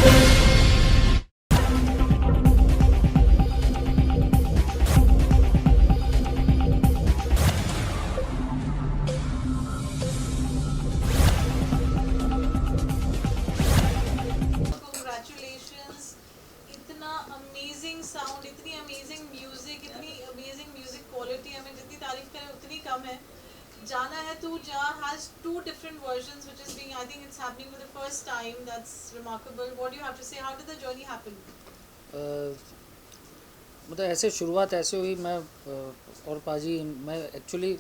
Congratulations! इतना amazing sound, इतनी amazing music, इतनी अमेजिंग म्यूजिक क्वालिटी, हमें जितनी तारीफ करें उतनी कम है. जाना है तू जा has two different versions which is being, I think it's happening for the first time. That's remarkable. What do you have to say? How did the journey happen? मतलब ऐसे शुरुआत ऐसे हुई. मैं और पाजी, मैं एक्चुअली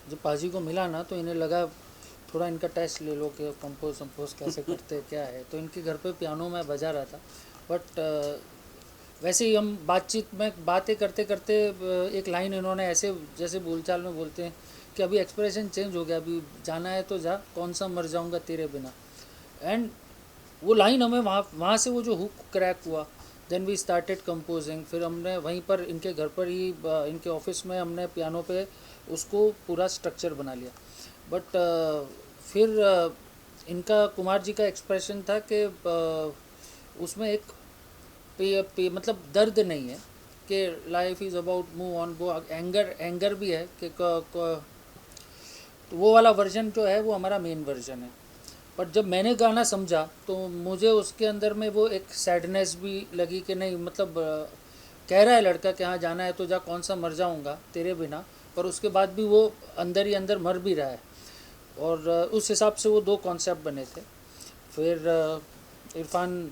जब पाजी को मिला ना तो इन्हें लगा थोड़ा इनका टेस्ट ले लो कि कंपोज कैसे करते क्या है. तो इनके घर पे पियानो मैं बजा रहा था. बट वैसे ही हम बातचीत में बातें करते करते एक लाइन इन्होंने ऐसे जैसे बोलचाल में बोलते हैं कि अभी एक्सप्रेशन चेंज हो गया, अभी जाना है तो जा, कौन सा मर जाऊंगा तेरे बिना. एंड वो लाइन हमें वहाँ से वो जो हुक क्रैक हुआ. Then we started composing. फिर हमने वहीं पर इनके घर पर ही इनके ऑफिस में हमने पियानो पे उसको पूरा स्ट्रक्चर बना लिया. बट फिर इनका कुमार जी का एक्सप्रेशन था कि उसमें एक मतलब दर्द नहीं है कि life is about move on. वो एंगर भी है कि तो वो वाला वर्जन जो है वो हमारा मेन वर्जन है. बट जब मैंने गाना समझा तो मुझे उसके अंदर में वो एक सैडनेस भी लगी कि नहीं, मतलब कह रहा है लड़का कि हाँ जाना है तो जा, कौन सा मर जाऊंगा तेरे बिना, पर उसके बाद भी वो अंदर ही अंदर मर भी रहा है. और उस हिसाब से वो दो कॉन्सेप्ट बने थे. फिर इरफान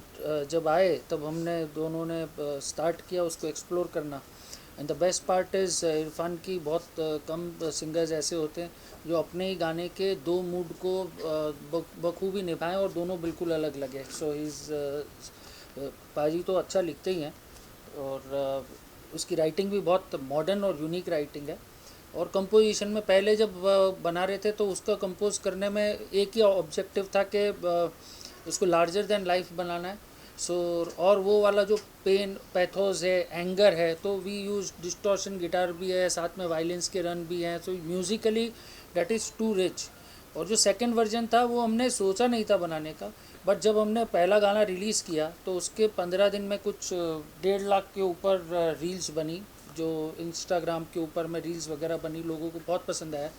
जब आए तब हमने दोनों ने स्टार्ट किया उसको एक्सप्लोर करना. And the best part is Irfan की बहुत कम सिंगर्स ऐसे होते हैं जो अपने ही गाने के दो मूड को बखूबी निभाएं और दोनों बिल्कुल अलग लगे. सो पाजी तो अच्छा लिखते ही हैं और उसकी राइटिंग भी बहुत मॉडर्न और यूनिक राइटिंग है. और कंपोजिशन में पहले जब बना रहे थे तो उसका कंपोज करने में एक ही ऑब्जेक्टिव था कि उसको लार्जर देन लाइफ बनाना है. सो और वो वाला जो पेन पैथोस है, एंगर है, तो वी यूज डिस्टॉर्शन गिटार भी है, साथ में वायलेंस के रन भी हैं. So musically that is too rich. और जो सेकंड वर्जन था वो हमने सोचा नहीं था बनाने का. बट जब हमने पहला गाना रिलीज़ किया तो उसके 15 दिन में कुछ 1.5 लाख के ऊपर रील्स बनी, जो इंस्टाग्राम के ऊपर में रील्स वगैरह बनी, लोगों को बहुत पसंद आया.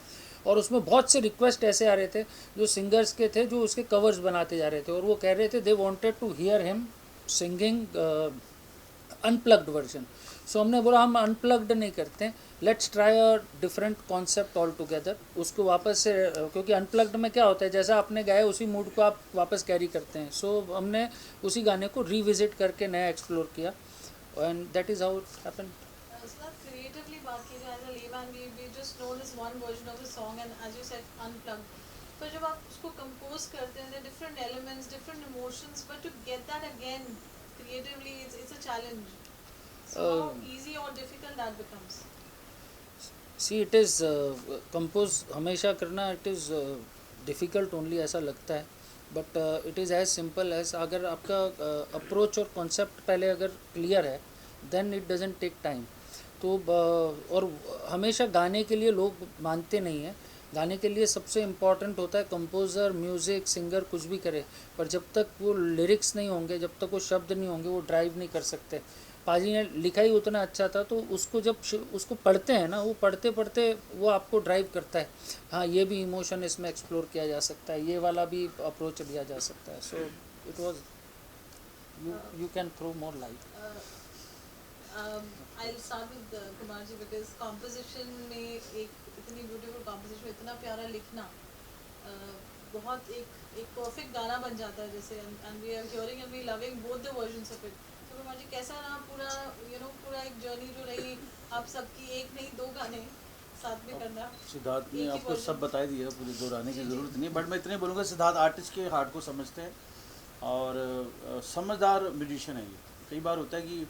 और उसमें बहुत से रिक्वेस्ट ऐसे आ रहे थे जो सिंगर्स के थे जो उसके कवर्स बनाते जा रहे थे और वो कह रहे थे they wanted to hear him singing unplugged version. So हमने बोला हम अनप्लग्ड नहीं करते हैं, let's try a different concept altogether. उसको वापस से क्योंकि अनप्लग्ड में क्या होता है, जैसा आपने गाया उसी मूड को आप वापस कैरी करते हैं. सो हमने उसी गाने को रिविजिट करके नया एक्सप्लोर किया and that is how it happened. Creatively बात की जाए तो लीवान we just know this one version of the song and as you said unplugged. पर जब आप उसको compose करते हैं, there are different elements, different emotions, but to get that again creatively, it's a challenge. So how easy or difficult that becomes? See it is compose हमेशा करना it is difficult only ऐसा लगता है. But it is as simple as अगर आपका approach और concept पहले अगर क्लियर है then it doesn't take time. तो और हमेशा गाने के लिए लोग मानते नहीं हैं. गाने के लिए सबसे इम्पॉर्टेंट होता है कंपोज़र, म्यूज़िक, सिंगर कुछ भी करे, पर जब तक वो लिरिक्स नहीं होंगे, जब तक वो शब्द नहीं होंगे, वो ड्राइव नहीं कर सकते. पाजी ने लिखा ही उतना अच्छा था तो उसको जब उसको पढ़ते हैं ना, वो पढ़ते पढ़ते वो आपको ड्राइव करता है. हाँ ये भी इमोशन इसमें एक्सप्लोर किया जा सकता है, ये वाला भी अप्रोच लिया जा सकता है. So it was you can throw more light. I'll start with Kumar ji because composition में एक इतनी beautiful composition, इतना प्यारा लिखना बहुत एक perfect गाना बन जाता है जैसे. and we are hearing and we loving both the versions of it. तो कुमार जी कैसा रहा पूरा पूरा एक जर्नी जो रही आप सबकी, एक नहीं दो गाने साथ में करना? सिद्धार्थ ने आपको सब बता ही दिया, पूरी दोहराने की ज़रूरत नहीं. बट मैं इतने बोलूँगा सिद्धार्थ आर्टिस्ट के हार्ट को समझते हैं और समझदार म्यूजिशियन है. ये कई बार होता है कि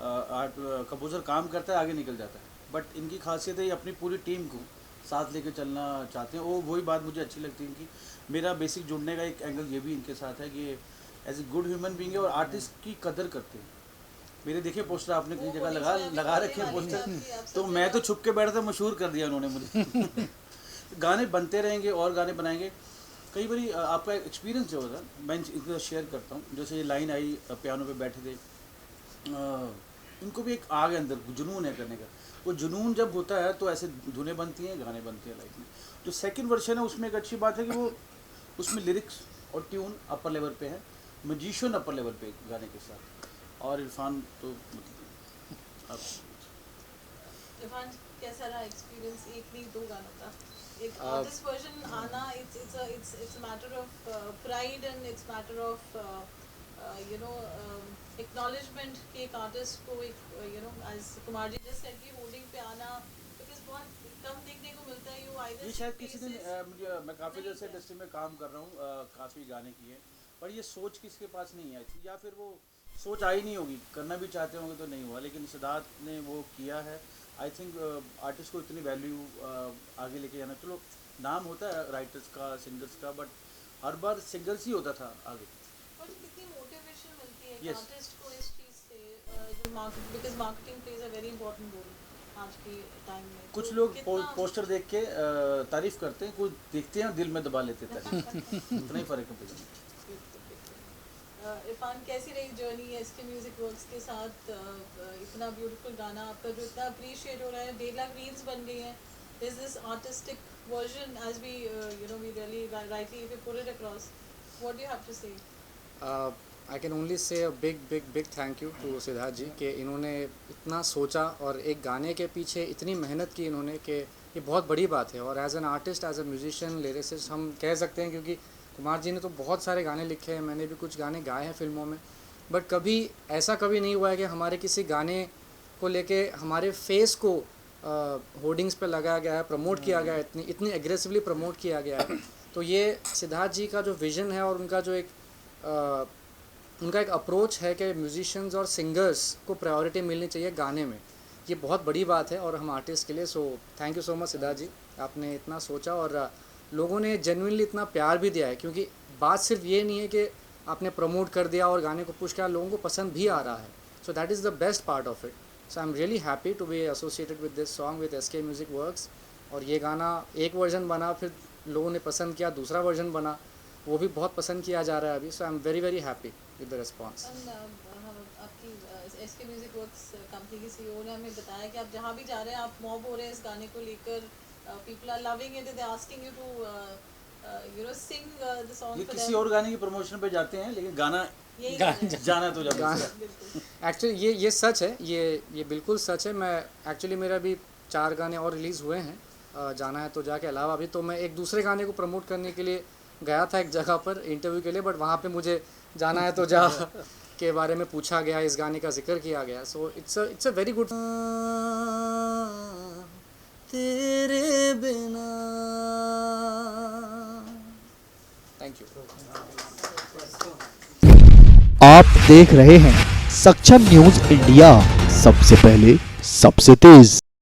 आर्ट कंपोज़र काम करता है आगे निकल जाता है, बट इनकी खासियत है ये अपनी पूरी टीम को साथ लेकर चलना चाहते हैं. वही बात मुझे अच्छी लगती है कि मेरा बेसिक जुड़ने का एक एंगल ये भी इनके साथ है कि as a good human being है और आर्टिस्ट की कदर करते हैं. मेरे देखिए पोस्टर आपने कई जगह लगा रखे हैं पोस्टर, तो मैं तो छुप के बैठा था, मशहूर कर दिया उन्होंने मुझे. गाने बनते रहेंगे और गाने बनाएंगे. कई बार आपका एक्सपीरियंस जो होता है मैं इनका शेयर करता हूँ। जैसे ये लाइन आई पियानो पे बैठे थे, इनको भी एक आग है अंदर, जुनून है करने का। वो जुनून जब होता है तो ऐसे धुनें बनती हैं, गाने बनते हैं लाइफ में। जो सेकंड वर्जन है उसमें एक अच्छी बात है कि वो उसमें लिरिक्स और ट्यून अपर लेवल पे है, म्यूजिशियन अपर लेवल पे गाने के साथ। और इरफान तो मतलब इरफान कैसा रहा एक्सपीरियंस? एक नहीं 2 गानों का, एक आर्टिस्ट वर्जन आना, it's a matter of pride and it's matter of you know acknowledgement कि एक आर्टिस्ट को एक you know as Kumar ji just said कि होर्डिंग पे आना, because बहुत कम देखने को मिलता है। ये शायद किसी दिन मुझे, मैं काफ़ी देर से इंडस्ट्री में काम कर रहा हूँ, काफ़ी गाने किए, पर ये सोच किसके पास नहीं आई थी, या फिर वो सोच आई नहीं होगी, करना भी चाहते होंगे तो नहीं हुआ, लेकिन सिद्धार्थ ने वो किया है। आई थिंक आर्टिस्ट को इतनी वैल्यू आगे लेके जाना, चलो नाम होता है राइटर्स का, सिंगर्स का, बट हर बार सिंगर्स ही होता था आगे। और कितनी मोटिवेशन मिलती है Yes. आर्टिस्ट को इस चीज़ से, जो because marketing plays a very important role आज के टाइम में। कुछ तो लोग कितना- पोस्टर देख के तारीफ करते हैं, कुछ देखते हैं दिल में दबा लेते हैं इतना ही फ़र्क है। इरफान कैसी रही जर्नी एसके म्यूजिक वर्क्स के साथ? इतना ब्यूटीफुल गाना आपका जो इतना अप्रिशिएट हो रहा है, 1.5 लाख रील्स बन गई हैं। Is this artistic version as we you know we really rightly if you put it across, what do you have to say? I can only say a big thank you to Siddharth ji कि इन्होंने इतना सोचा और एक गाने के पीछे इतनी मेहनत की इन्होंने कि ये बहुत बड़ी बात है। और as an artist, as a musician, lyricist हम कह सकते हैं, क्योंकि कुमार जी ने तो बहुत सारे गाने लिखे हैं, मैंने भी कुछ गाने गाए हैं फिल्मों में, बट कभी ऐसा कभी नहीं हुआ है कि हमारे किसी गाने को लेके हमारे फेस को होर्डिंग्स पे लगाया गया है, प्रमोट किया गया है, इतनी एग्रेसिवली प्रमोट किया गया है। तो ये सिद्धार्थ जी का जो विज़न है और उनका जो उनका एक अप्रोच है कि म्यूजिशियंस और सिंगर्स को प्रायोरिटी मिलनी चाहिए गाने में, ये बहुत बड़ी बात है और हम आर्टिस्ट के लिए। So thank you so much Siddharth ji, आपने इतना सोचा और लोगों ने जेन्युइनली इतना प्यार भी दिया है, क्योंकि बात सिर्फ ये नहीं है कि आपने प्रमोट कर दिया और गाने को पुश किया, लोगों को पसंद भी आ रहा है। So that is the best part of it. So I am really happy to be associated with this song with SK music works. और ये गाना एक वर्जन बना, फिर लोगों ने पसंद किया, दूसरा वर्जन बना, वो भी बहुत पसंद किया जा रहा है अभी। So I am very happy with the response. आपकी एसके म्यूजिक वर्क्स कंपनी की सीईओ ने हमें बताया कि आप जहाँ भी जा रहे हैं आप मॉब हो रहे हैं इस गाने को लेकर, people are loving it, they're asking you to you know sing the song ये for किसी them. और गाने की प्रमोशन पे जाते हैं, लेकिन गाना यही जाना तो जब बिल्कुल। एक्चुअली ये सच है, ये बिल्कुल सच है। मैं एक्चुअली मेरा भी 4 गाने और रिलीज़ हुए हैं जाना है तो जाके अलावा। अभी तो मैं एक दूसरे गाने को प्रमोट करने के लिए गया था एक जगह पर इंटरव्यू के लिए, बट वहाँ पे मुझे जाना है तो जा के बारे में पूछा गया, इस गाने का जिक्र किया गया। So it's a very good. तेरे बिना। Thank you. आप देख रहे हैं सक्षम न्यूज इंडिया, सबसे पहले सबसे तेज।